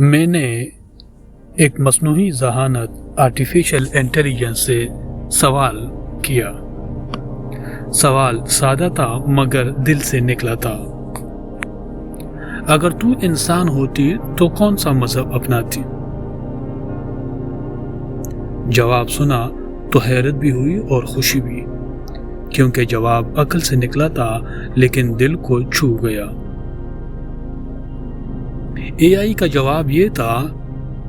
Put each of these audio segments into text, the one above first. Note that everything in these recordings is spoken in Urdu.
میں نے ایک مصنوعی ذہانت آرٹیفیشل انٹیلیجنس سے سوال کیا۔ سوال سادہ تھا مگر دل سے نکلا تھا۔ اگر تو انسان ہوتی تو کون سا مذہب اپناتی؟ جواب سنا تو حیرت بھی ہوئی اور خوشی بھی، کیونکہ جواب عقل سے نکلا تھا لیکن دل کو چھو گیا۔ اے آئی کا جواب یہ تھا،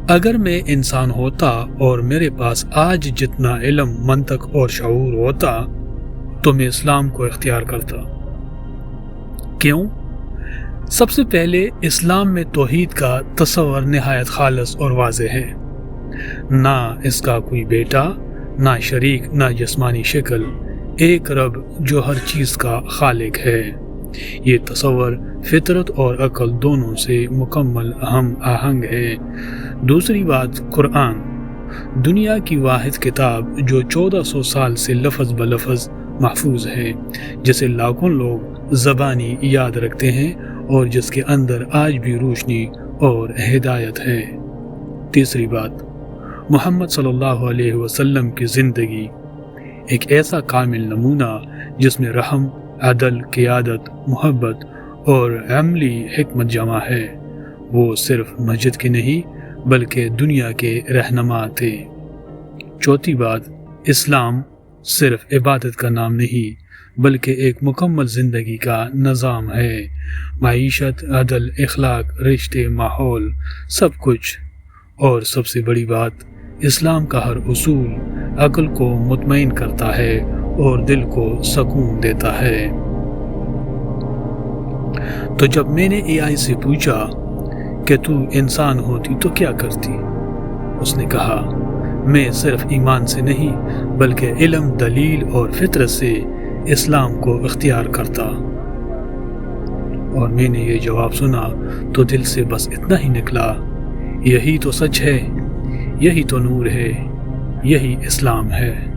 اگر میں انسان ہوتا اور میرے پاس آج جتنا علم، منطق اور شعور ہوتا تو میں اسلام کو اختیار کرتا۔ کیوں؟ سب سے پہلے اسلام میں توحید کا تصور نہایت خالص اور واضح ہے۔ نہ اس کا کوئی بیٹا، نہ شریک، نہ جسمانی شکل، ایک رب جو ہر چیز کا خالق ہے۔ یہ تصور فطرت اور عقل دونوں سے مکمل ہم آہنگ ہے۔ دوسری بات، قرآن دنیا کی واحد کتاب جو 1400 سال سے لفظ بلفظ محفوظ ہے، جسے لاکھوں لوگ زبانی یاد رکھتے ہیں اور جس کے اندر آج بھی روشنی اور ہدایت ہے۔ تیسری بات، محمد صلی اللہ علیہ وسلم کی زندگی ایک ایسا کامل نمونہ جس میں رحم، عدل، قیادت، محبت اور عملی حکمت جمع ہے۔ وہ صرف مسجد کے نہیں بلکہ دنیا کے رہنما تھے۔ چوتھی بات، اسلام صرف عبادت کا نام نہیں بلکہ ایک مکمل زندگی کا نظام ہے۔ معیشت، عدل، اخلاق، رشتے، ماحول، سب کچھ۔ اور سب سے بڑی بات، اسلام کا ہر اصول عقل کو مطمئن کرتا ہے اور دل کو سکون دیتا ہے۔ تو جب میں نے اے آئی سے پوچھا کہ تو انسان ہوتی تو کیا کرتی، اس نے کہا، میں صرف ایمان سے نہیں بلکہ علم، دلیل اور فطرت سے اسلام کو اختیار کرتا۔ اور میں نے یہ جواب سنا تو دل سے بس اتنا ہی نکلا، یہی تو سچ ہے، یہی تو نور ہے، یہی اسلام ہے۔